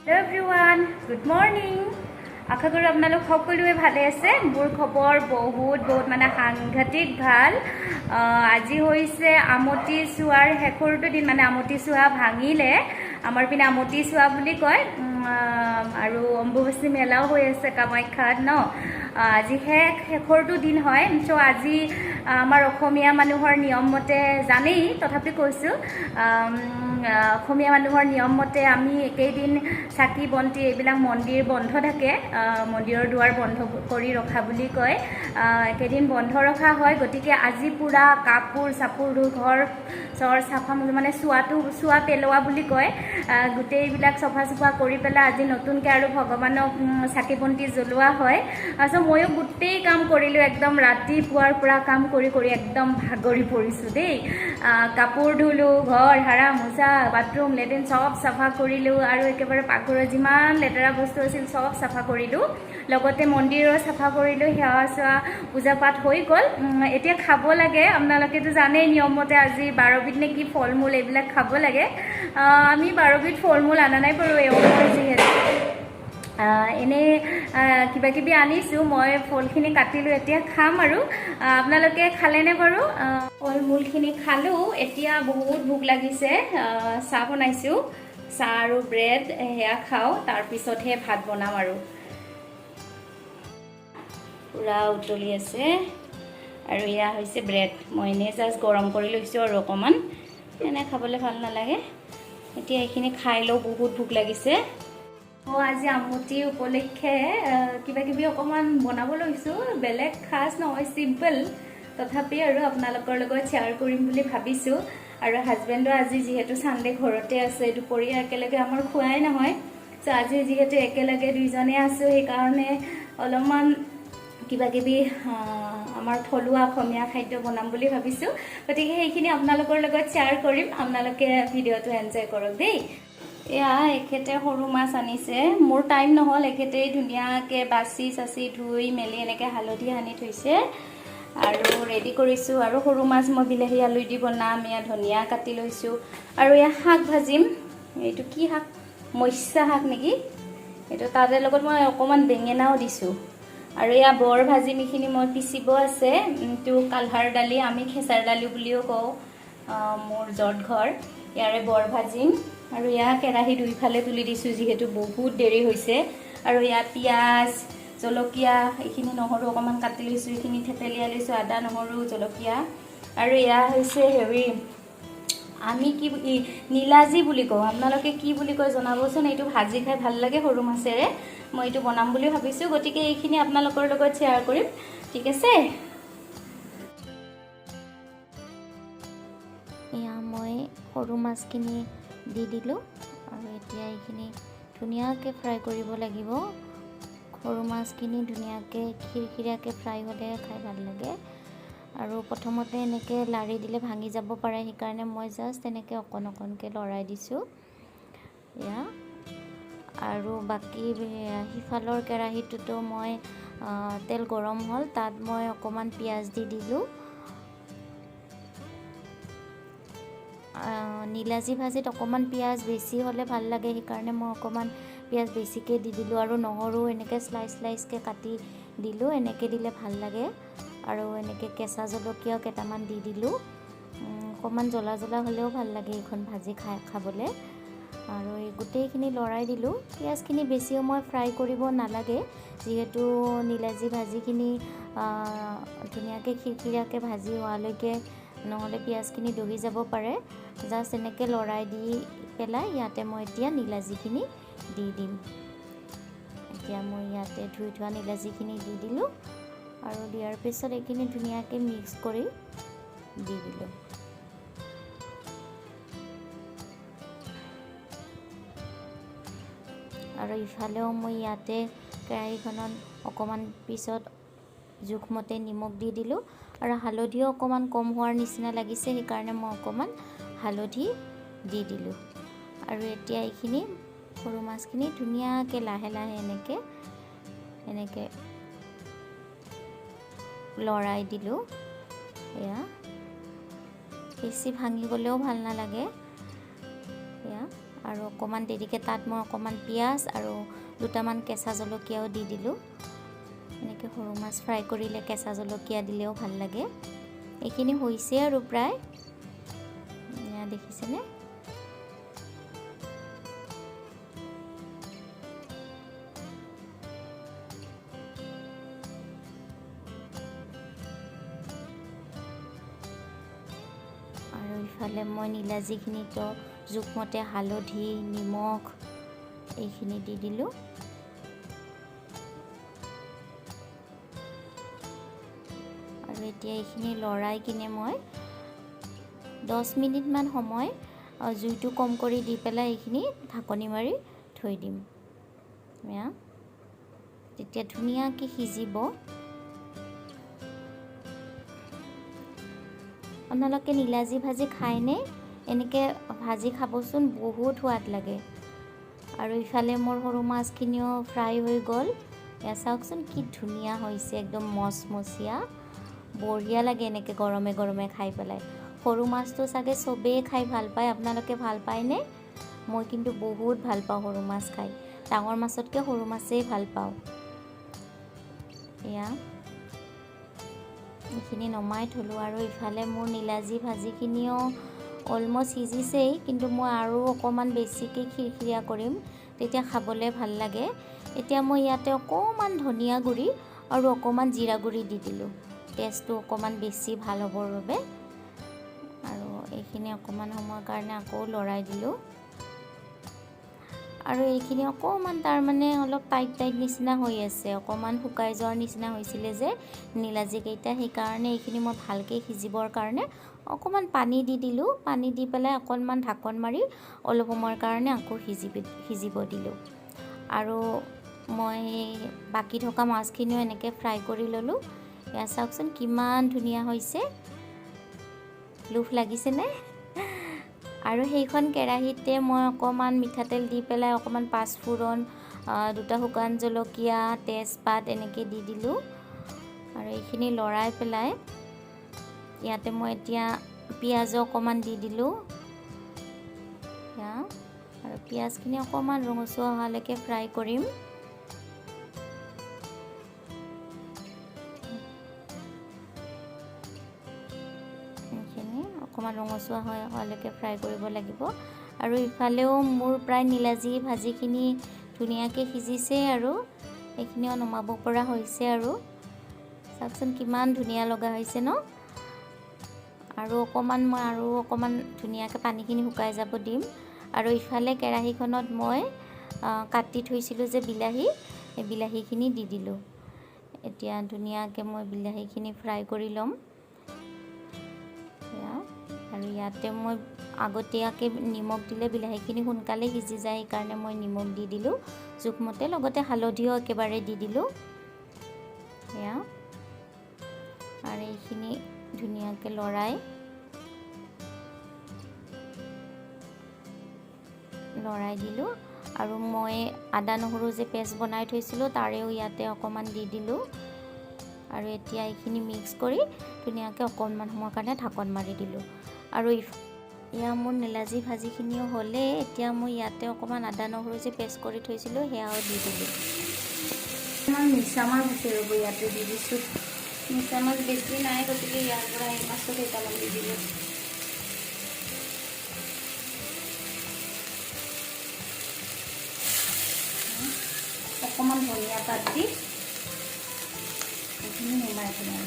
Hello everyone, good morning. আশা কৰো আপোনালোক সকলোৱে ভালে আছে। মোৰ খবৰ বহুত মানে সাংঘাতিক ভাল। আজি হৈছে আমতি চোৱাৰ শেষৰটো দিন, মানে আমতি চোৱা ভাঙিলে। আমাৰ পিনে আমতি চোৱা বুলি কয় আৰু অম্বুবাচী মেলাও হৈ আছে কামাখ্যাত ন। আজি শেষৰটো দিন হয়। চ' আজি আমাৰ অসমীয়া মানুহৰ নিয়ম মতে জানেই, তথাপি কৈছোঁ অসমীয়া মানুহৰ নিয়ম মতে আমি একেইদিন চাকি বন্তি এইবিলাক মন্দিৰ বন্ধ থাকে, মন্দিৰৰ দুৱাৰ বন্ধ কৰি ৰখা বুলি কয়। একেদিন বন্ধ ৰখা হয়, গতিকে আজি পূৰা কাপোৰ চাপোৰ ঘৰ চৰ চাফা মানে চোৱা পেলোৱা বুলি কয়। গোটেইবিলাক চফা চফা কৰি পেলাই আজি নতুনকৈ আৰু ভগৱানক চাকি বন্তি জ্বলোৱা হয়। চ' ময়ো গোটেই কাম কৰিলোঁ, একদম ৰাতিপুৱাৰ পৰা কাম কৰি একদম ভাগৰি পৰিছোঁ দেই। কাপোৰ ধুলোঁ, ঘৰ সাৰা মোচা, বাথৰুম লেট্ৰিন চব চাফা কৰিলোঁ আৰু একেবাৰে পাকঘৰৰ যিমান লেতেৰা বস্তু আছিল চব চাফা কৰিলোঁ। লগতে মন্দিৰো চাফা কৰিলোঁ, সেৱা চেৱা পূজা পাঠ হৈ গ'ল। এতিয়া খাব লাগে, আপোনালোকেতো জানেই নিয়মমতে আজি 12বিধ নে কি ফল মূল এইবিলাক খাব লাগে। আমি 12বিধ ফল মূল অনা নাই বাৰু এওঁৰ যিহেতু এনেই কিবা কিবি আনিছোঁ। মই ফলখিনি কাটিলোঁ, এতিয়া খাম আৰু। আপোনালোকে খালেনে বাৰু? ফল মূলখিনি খালোঁ, এতিয়া বহুত ভোক লাগিছে। চাহ বনাইছোঁ, চাহ আৰু ব্ৰেড সেয়া খাওঁ, তাৰপিছতহে ভাত বনাম আৰু। পূৰা উতলি আছে আৰু এয়া হৈছে ব্ৰেড। মই এনেই জাষ্ট গৰম কৰি লৈছোঁ আৰু অকণমান, এনে খাবলৈ ভাল নালাগে। এতিয়া এইখিনি খাই লওঁ, বহুত ভোক লাগিছে। আজি আমতি উপলক্ষে কিবা কিবি অকণমান বনাব লৈছোঁ, বেলেগ খাচ নহয়, চিম্পল, তথাপি আৰু আপোনালোকৰ লগত শ্বেয়াৰ কৰিম বুলি ভাবিছোঁ। আৰু হাজবেণ্ডো আজি যিহেতু ছানডে ঘৰতে আছে, দুপৰীয়া একেলগে আমাৰ খোৱাই নহয়। চ' আজি যিহেতু একেলগে দুইজনে আছোঁ, সেইকাৰণে অলপমান কিবা কিবি আমাৰ থলুৱা অসমীয়া খাদ্য বনাম বুলি ভাবিছোঁ। গতিকে সেইখিনি আপোনালোকৰ লগত শ্বেয়াৰ কৰিম, আপোনালোকে ভিডিঅ'টো এনজয় কৰক দেই। এয়া এখেতে সৰু মাছ আনিছে, মোৰ টাইম নহ'ল। এখেতেই ধুনীয়াকৈ বাচি চাচি ধুই মেলি এনেকৈ হালধি সানি থৈছে আৰু ৰেডি কৰিছোঁ। আৰু সৰু মাছ মই বিলাহী আলু দি বনাম। এয়া ধনিয়া কাটি লৈছোঁ আৰু এয়া শাক ভাজিম। এইটো কি শাক, মৎস্য শাক নেকি এইটো, তাৰে লগত মই অকণমান বেঙেনাও দিছোঁ। আৰু এয়া বৰ ভাজিম, এইখিনি মই পিচিব আছে। এইটো কালহাৰ দালি, আমি খেচাৰ দালি বুলিও কওঁ, মোৰ জত ঘৰ। ইয়াৰে বৰ ভাজিম আৰু এয়া কেৰাহী দুইফালে তুলি দিছোঁ যিহেতু বহুত দেৰি হৈছে। আৰু এয়া পিঁয়াজ জলকীয়া, এইখিনি নহৰু অকণমান কাটি লৈছোঁ, এইখিনি থেতেলিয়াই লৈছোঁ, আদা নহৰু জলকীয়া। আৰু এয়া হৈছে আমি কি নীলাজী বুলি কওঁ, আপোনালোকে কি বুলি কয় জনাবচোন। এইটো ভাজি খাই ভাল লাগে সৰু মাছেৰে, মই এইটো বনাম বুলি ভাবিছোঁ। গতিকে এইখিনি আপোনালোকৰ লগত শ্বেয়াৰ কৰিম, ঠিক আছে। এয়া মই সৰু মাছখিনি দি দিলোঁ আৰু এতিয়া এইখিনি ধুনীয়াকৈ ফ্ৰাই কৰিব লাগিব। সৰু মাছখিনি ধুনীয়াকৈ খিৰখিৰীয়াকৈ ফ্ৰাই হ'লে খাই ভাল লাগে। আৰু প্ৰথমতে এনেকৈ লাৰি দিলে ভাঙি যাব পাৰে, সেইকাৰণে মই জাষ্ট এনেকৈ অকণকৈ লৰাই দিছোঁ এয়া। আৰু বাকী সিফালৰ কেৰাহীটোতো মই তেল গৰম হ'ল, তাত মই অকণমান পিঁয়াজ দি দিলোঁ। নীলাজী ভাজিত অকণমান পিঁয়াজ বেছি হ'লে ভাল লাগে, সেইকাৰণে মই অকণমান পিঁয়াজ বেছিকৈ দি দিলোঁ। আৰু নহৰু এনেকৈ স্লাইচকৈ কাটি দিলোঁ, এনেকৈ দিলে ভাল লাগে। আৰু এনেকৈ কেঁচা জলকীয়াও কেইটামান দি দিলোঁ, অকণমান জ্বলা হ'লেও ভাল লাগে এইখন ভাজি খাবলৈ। আৰু এই গোটেইখিনি লৰাই দিলোঁ। পিঁয়াজখিনি বেছি সময় ফ্ৰাই কৰিব নালাগে, যিহেতু নীলাজী ভাজিখিনি ধুনীয়াকৈ খিৰখিৰীয়াকৈ ভাজি হোৱালৈকে, নহ'লে পিঁয়াজখিনি দহি যাব পাৰে। জাষ্ট এনেকৈ লৰাই দি পেলাই ইয়াতে মই এতিয়া নীলাজীখিনি দি দিম। এতিয়া মই ইয়াতে ধুই থোৱা নীলাজীখিনি দি দিলোঁ আৰু দিয়াৰ পিছত এইখিনি ধুনীয়াকৈ মিক্স কৰি দি দিলোঁ। আৰু ইফালেও মই ইয়াতে কেৰাহীখনত অকণমান পিছত জোখমতে নিমখ দি দিলোঁ। আৰু হালধিও অকণমান কম হোৱাৰ নিচিনা লাগিছে, সেইকাৰণে মই অকণমান হালধি দি দিলোঁ। আৰু এতিয়া এইখিনি সৰু মাছখিনি ধুনীয়াকৈ লাহে এনেকৈ লৰাই দিলোঁ। এয়া বেছি ভাঙি গ'লেও ভাল নালাগে এয়া। আৰু অকণমান দেৰিকৈ তাত মই অকণমান পিঁয়াজ আৰু দুটামান কেঁচা জলকীয়াও দি দিলোঁ। এনেকৈ সৰু মাছ ফ্ৰাই কৰিলে কেঁচা জলকীয়া দিলেও ভাল লাগে। এইখিনি হৈছে আৰু প্ৰায়, এয়া দেখিছেনে? আৰু ইফালে মই নীলাজীখিনিতো জোখমতে হালধি, নিমখ এইখিনি দি দিলোঁ। আৰু এতিয়া এইখিনি লৰাই কিনে মই 10 মিনিটমান সময় জুইটো কম কৰি দি পেলাই এইখিনি ঢাকনি মাৰি থৈ দিম। তেতিয়া ধুনীয়াকৈ সিজিব। আপোনালোকে নীলাজী ভাজি খায়নে? এনেকৈ ভাজি খাবচোন, বহুত সোৱাদ লাগে। আৰু ইফালে মোৰ সৰু মাছখিনিও ফ্ৰাই হৈ গ'ল। এয়া চাওকচোন কি ধুনীয়া হৈছে, একদম মচমচীয়া, বঢ়িয়া লাগে এনেকৈ গৰমে গৰমে খাই পেলাই। সৰু মাছটো চাগে চবেই খাই ভাল পায়। আপোনালোকে ভাল পায়নে? মই কিন্তু বহুত ভাল পাওঁ সৰু মাছ খাই, ডাঙৰ মাছতকৈ সৰু মাছেই ভাল পাওঁ। এয়া এইখিনি নমাই থলোঁ। আৰু ইফালে মোৰ নীলাজী ভাজিখিনিও অলমষ্ট সিজিছেই, কিন্তু মই আৰু অকণমান বেছিকৈ খিৰখিৰীয়া কৰিম, তেতিয়া খাবলৈ ভাল লাগে। এতিয়া মই ইয়াতে অকণমান ধনিয়া গুড়ি আৰু অকণমান জিৰা গুড়ি দি দিলোঁ, টেষ্টটো অকণমান বেছি ভাল হ'বৰ বাবে। আৰু এইখিনি অকণমান সময়ৰ কাৰণে আকৌ লৰাই দিলোঁ। আৰু এইখিনি অকণমান তাৰমানে অলপ টাইট নিচিনা হৈ আছে, অকণমান শুকাই যোৱাৰ নিচিনা হৈছিলে যে নীলাজীকেইটা, সেইকাৰণে এইখিনি মই ভালকৈ সিজিবৰ কাৰণে অকণমান পানী দি দিলোঁ। পানী দি পেলাই অকণমান ঢাকন মাৰি অলপ সময়ৰ কাৰণে আকৌ সিজিব দিলোঁ। আৰু মই বাকী থকা মাছখিনিও এনেকৈ ফ্ৰাই কৰি ল'লোঁ। এয়া চাওকচোন কিমান ধুনীয়া হৈছে, লোভ লাগিছেনে? আৰু সেইখন কেৰাহীতে মই অকণমান মিঠাতেল দি পেলাই অকণমান পাঁচফোৰণ, দুটা শুকান জলকীয়া, তেজপাত এনেকৈ দি দিলোঁ। আৰু এইখিনি লৰাই পেলাই ইয়াতে মই এতিয়া পিঁয়াজো অকণমান দি দিলোঁ। আৰু পিঁয়াজখিনি অকণমান ৰঙচুৱা হোৱালৈকে ফ্ৰাই কৰিম। অকণমান ৰঙচুৱা হোৱালৈকে ফ্ৰাই কৰিব লাগিব। আৰু ইফালেও মোৰ প্ৰায় নীলাজী ভাজিখিনি ধুনীয়াকৈ সিজিছে আৰু এইখিনিও নমাব পৰা হৈছে। আৰু চাওকচোন কিমান ধুনীয়া লগা হৈছে ন? আৰু অকণমান ধুনীয়াকৈ পানীখিনি শুকাই যাব দিম। আৰু ইফালে কেৰাহীখনত মই কাটি থৈছিলোঁ যে বিলাহী, সেই বিলাহীখিনি দি দিলোঁ। এতিয়া ধুনীয়াকৈ মই বিলাহীখিনি ফ্ৰাই কৰি ল'ম। আৰু ইয়াতে মই আগতীয়াকৈ নিমখ দিলে বিলাহীখিনি সোনকালে সিজি যায়, সেইকাৰণে মই নিমখ দি দিলোঁ জোখমতে, লগতে হালধিও একেবাৰে দি দিলোঁ। এয়া আৰু এইখিনি ধুনীয়াকৈ লৰাই দিলোঁ। আৰু মই আদা নহৰু যে পেষ্ট বনাই থৈছিলোঁ তাৰেও ইয়াতে অকণমান দি দিলোঁ। আৰু এতিয়া এইখিনি মিক্স কৰি ধুনীয়াকৈ অকণমান সময়ৰ কাৰণে ঢাকন মাৰি দিলোঁ। আৰু এয়া মোৰ নীলাজী ভাজিখিনিও হ'লে, এতিয়া মই ইয়াতে অকণমান আদা নহৰু যে পেষ্ট কৰি থৈছিলোঁ সেয়াও দি দিলোঁ। অকণমান মিছা মাছ আছে ৰ'ব, ইয়াতে দি দিছোঁ। মিছা মাছ বেছি নাই, গতিকে ইয়াৰ পৰা এই মাছটো কেইটামান দি দিলোঁ। অকণমান ধনিয়া পাত দি এইখিনি নমাই পেলাই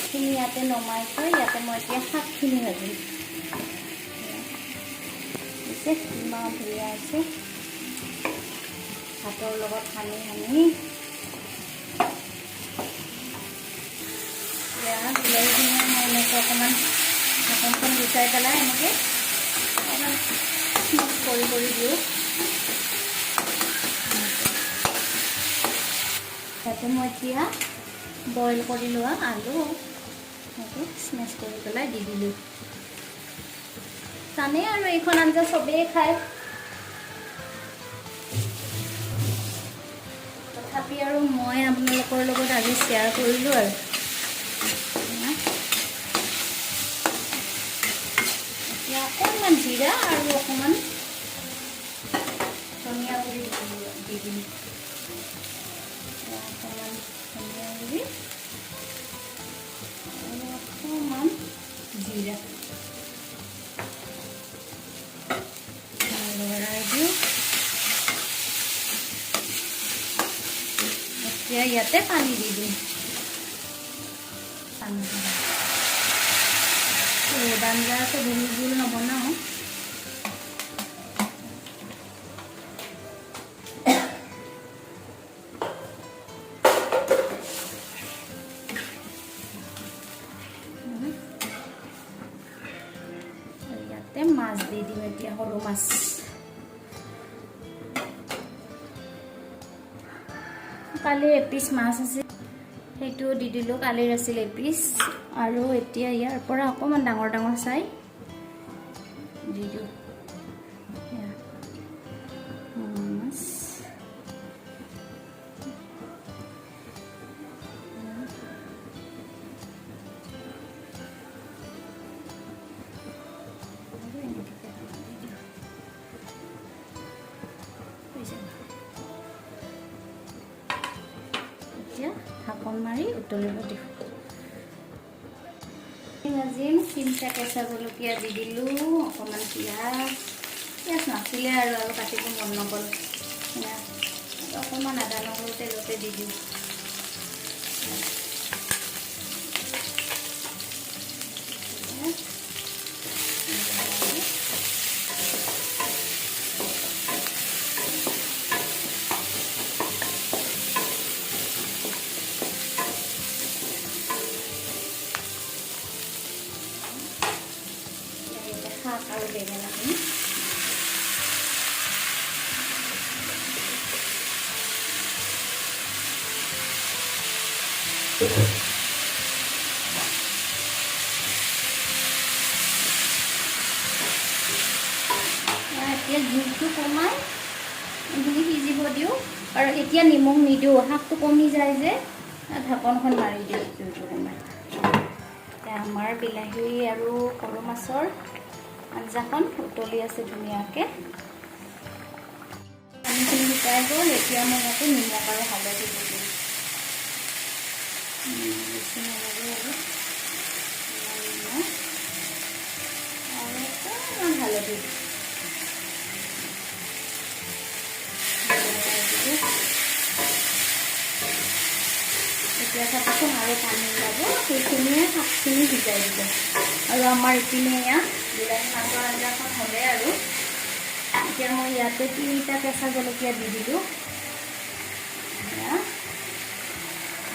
এইখিনি ইয়াতে নমাই থৈ ইয়াতে মই এতিয়া শাকখিনি ভাজিম। দিছে ইমান ধুনীয়া হৈছে, ভাতৰ লগত সানি বিলাহীখিনি মই এনেকৈ অকণমান ঢাকনখন গুচাই পেলাই এনেকৈ অকণমান মিক্স কৰি দিওঁ। তাতে মই এতিয়া বইল কৰি লোৱা আলু সেইটো স্মেচ কৰি পেলাই দি দিলোঁ। জানে আৰু এইখন আঞ্জা চবেই খায়, তথাপি আৰু মই আপোনালোকৰ লগত আজি শ্বেয়াৰ কৰিলোঁ আৰু অকণমান জিৰা আৰু অকণমান ধনিয়া গুড়ি দি দিম। অকণমান ধনিয়া গুড়ি আৰু অকণমান জিৰা লৰাই দিওঁ। এতিয়া ইয়াতে পানী দি দিম। আঞ্জাটো বহুত জোল নবনাওঁ। ইয়াতে মাছ দি দিম এতিয়া, সৰু মাছ। কালি এপিচ মাছ আছে, সেইটো দি দিলোঁ। কালিৰ আছিল এপিচ। আৰু এতিয়া ইয়াৰ পৰা অকণমান ডাঙৰ ডাঙৰ চাই দি দিওঁ মাছ। এতিয়া ঢাকন মাৰি উতলিব দিওঁ। ভাজিম। 3টা কেঁচা জলকীয়া দি দিলোঁ, অকণমান পিঁয়াজ নাছিলে আৰু কাটিব মন নগ'ল। অকণমান আদা নহৰু তেলতে দি দিওঁ। শাক আৰু বেঙেনাখিনি এতিয়া জুইটো কমাই এইখিনি সিজিব দিওঁ। আৰু এতিয়া নিমখ নিদিওঁ, শাকটো কমি যায় যে, ঢাকনখন মাৰি দিওঁ জুইটো কমাই। এতিয়া আমাৰ বিলাহী আৰু সৰু মাছৰ আঞ্জাখন উতলি আছে ধুনীয়াকৈ। পানীখিনি শুকাই গ'ল। এতিয়া মই ইয়াতে নিমখ আৰু হালধি দি দিম। বেছি নালাগে আৰু অকণমান হালধি এতিয়া চাবচোন আৰু পানী ওলাব, সেইখিনিয়ে শাকখিনি সিজাই দিব। আৰু আমাৰ ইপিনে ইয়াত বিলাহী মাছৰ আঞ্জাখন হ'লে আৰু এতিয়া মই ইয়াতে 3টা কেঁচা জলকীয়া দি দিলোঁ।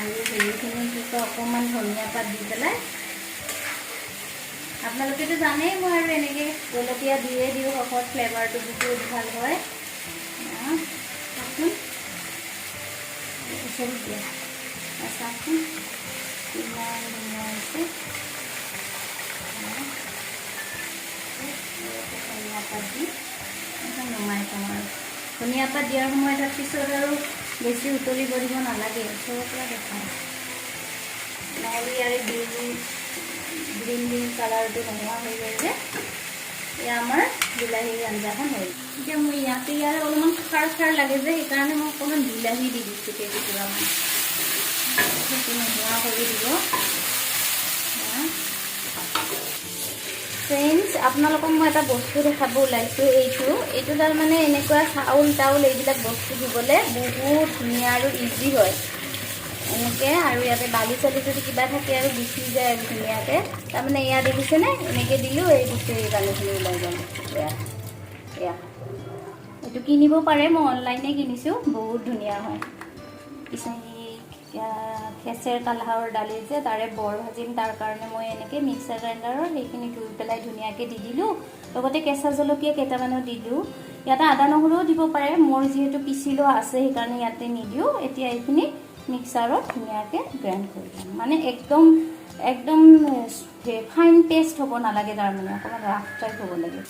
আৰু হেৰিখিনি কি কয়, অকণমান ধনিয়া পাত দি পেলাই। আপোনালোকেতো জানেই মই আৰু এনেকৈ জলকীয়া দিয়ে দিওঁ, শেষত ফ্লেভাৰটো বহুত ভাল হয়। চাওকচোন ওচৰত দিয়া, চাওকচোন কিমান ধুনীয়া হৈছে। ধনিয়া পাত দি নমাই থওঁ আৰু ধনিয়া পাত দিয়াৰ সময়ত পিছত আৰু বেছি উতলিব দিব নালাগে, ওচৰৰ পৰা দেখাওঁ, নহ'লে ইয়াৰে গ্ৰীণ কালাৰটো নোহোৱা হৈ যায় যে। এয়া আমাৰ বিলাহীৰ আঞ্জাখন হ'ল। এতিয়া মই ইয়াতে অলপমান খাৰ লাগে যে, সেইকাৰণে মই অকণমান বিলাহী দি দিছোঁ কেইটুকুৰামান। সেইটো নোহোৱা কৰি দিব। ফ্ৰেণ্ডছ, আপোনালোকক মই এটা বস্তু দেখাব ওলাইছোঁ। এইটো তাৰমানে এনেকুৱা চাউল তাউল এইবিলাক বস্তু দিবলৈ বহুত ধুনীয়া আৰু ইজি হয় এনেকৈ। আৰু ইয়াতে বালি চালি যদি কিবা থাকে আৰু গুচি যায় আৰু ধুনীয়াকৈ। তাৰমানে ইয়াত দেখিছেনে, এনেকৈ দিলোঁ, এই গুচি বালিখিনি ওলাই গ'ল। এয়া এইটো কিনিব পাৰে, মই অনলাইনে কিনিছোঁ, বহুত ধুনীয়া হয়। খেচেৰ কালহাৰৰ দালি যে তাৰে বৰ ভাজিম, তাৰ কাৰণে মই এনেকৈ মিক্সাৰ গ্ৰাইণ্ডাৰৰ সেইখিনি ধুই পেলাই ধুনীয়াকৈ দি দিলোঁ। লগতে কেঁচা জলকীয়া কেইটামানো দি দিওঁ। ইয়াতে আদা নহৰুও দিব পাৰে, মোৰ যিহেতু পিচি লোৱা আছে সেইকাৰণে ইয়াতে নিদিওঁ। এতিয়া এইখিনি মিক্সাৰত ধুনীয়াকৈ গ্ৰাইণ্ড কৰি দিম। মানে একদম ফাইন পেষ্ট হ'ব নালাগে, তাৰমানে অকণমান ৰাফ টাইপ হ'ব লাগে।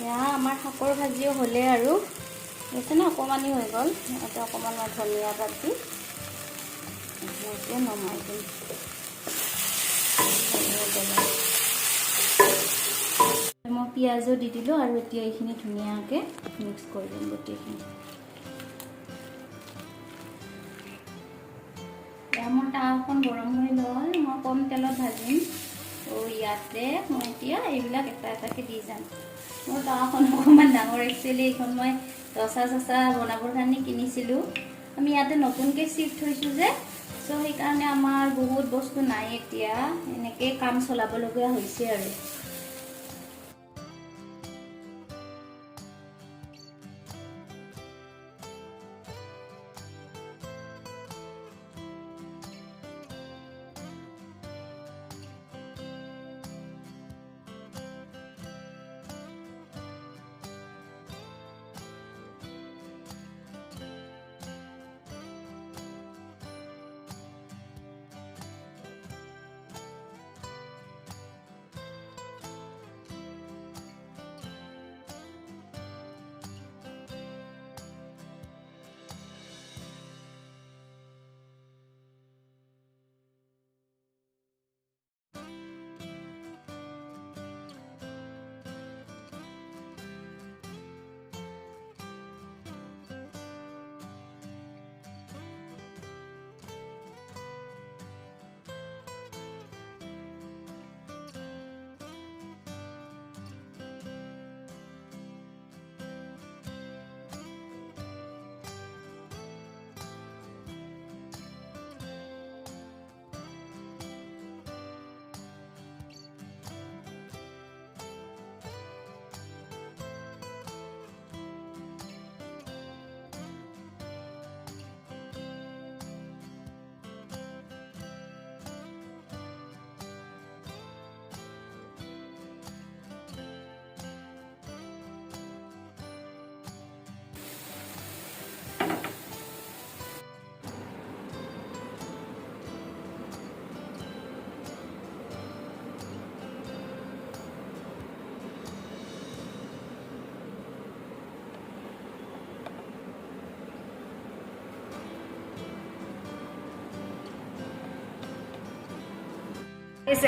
এয়া আমাৰ শাকৰ ভাজিও হ'লে আৰু দেখিছেনে, অকণমানি হৈ গ'ল। ইয়াতে অকণমান ধনিয়া পাত দি নমাই দিম। মই পিঁয়াজো দি দিলোঁ আৰু এতিয়া এইখিনি ধুনীয়াকৈ মিক্স কৰি দিম গোটেইখিনি। মোৰ তাৱাখন গৰম হৈ গ'ল, মই কম তেলত ভাজিম। ইয়াতে মই এতিয়া এইবিলাক এটা এটাকৈ দি যাম। মোৰ তাৱাখন অকণমান ডাঙৰ, একচুৱেলি এইখন মই দচা চচা বনাবৰ কাৰণে কিনিছিলোঁ। আমি ইয়াতে নতুনকৈ চিফ্ট হৈছোঁ যে, চ' সেইকাৰণে আমাৰ বহুত বস্তু নাই এতিয়া, এনেকৈ কাম চলাবলগীয়া হৈছে আৰু।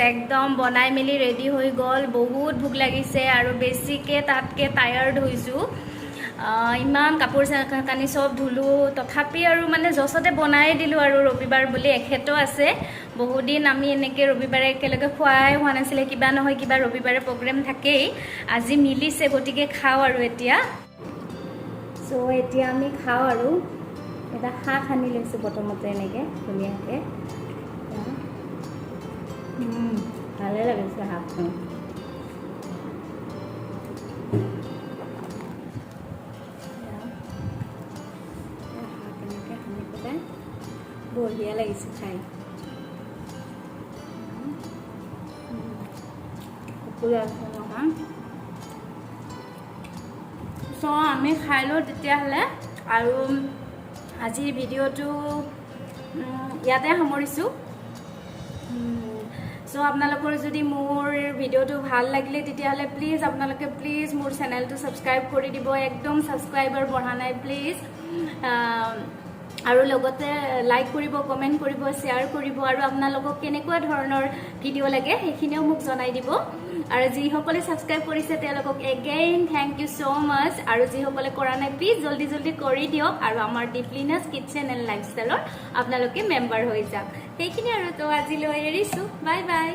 একদম বনাই মেলি ৰেডি হৈ গ'ল। বহুত ভোক লাগিছে আৰু বেছিকৈ তাতকৈ টায়াৰ্ড হৈছোঁ। ইমান কাপোৰ কানি চব ধুলোঁ, তথাপি আৰু মানে জছতে বনাই দিলোঁ আৰু ৰবিবাৰ বুলি। এখেতো আছে, বহুদিন আমি এনেকৈ ৰবিবাৰে একেলগে খোৱাই হোৱা নাছিলে, কিবা নহয় কিবা ৰবিবাৰে প্ৰগ্ৰেম থাকেই। আজি মিলিছে, গতিকে খাওঁ আৰু এতিয়া। চ' এতিয়া আমি খাওঁ আৰু। এটা শাক সানি লৈছোঁ প্ৰথমতে এনেকৈ ধুনীয়াকৈ। ভালে লাগিছে শাকখন। শাক এনেকৈ সানি পেলাই বঢ়িয়া লাগিছে খাই। সকলো আছে নহয়। চ' আমি খাই লওঁ তেতিয়াহ'লে। আৰু আজিৰ ভিডিঅ'টো ইয়াতে সামৰিছোঁ। চ' আপোনালোকৰ যদি মোৰ ভিডিঅ'টো ভাল লাগিলে তেতিয়াহ'লে আপোনালোকে প্লিজ মোৰ চেনেলটো ছাবস্ক্ৰাইব কৰি দিব। একদম ছাবস্ক্ৰাইবাৰ বঢ়া নাই প্লিজ। আৰু লগতে লাইক কৰিব, কমেণ্ট কৰিব, শ্বেয়াৰ কৰিব। আৰু আপোনালোকক কেনেকুৱা ধৰণৰ ভিডিঅ' লাগে সেইখিনিও মোক জনাই দিব। আৰু যিসকলে ছাবস্ক্ৰাইব কৰিছে তেওঁলোকক এগেইন থেংক ইউ ছ' মাছ। আৰু যিসকলে কৰা নাই প্লিজ জল্দি জল্দি কৰি দিয়ক। আৰু আমাৰ দীপলিনাছ কিটচেন এণ্ড লাইফষ্টাইলৰ আপোনালোকে মেম্বাৰ হৈ যাওক। সেইখিনি আৰু তো আজিলৈ এৰিছোঁ। Bye bye.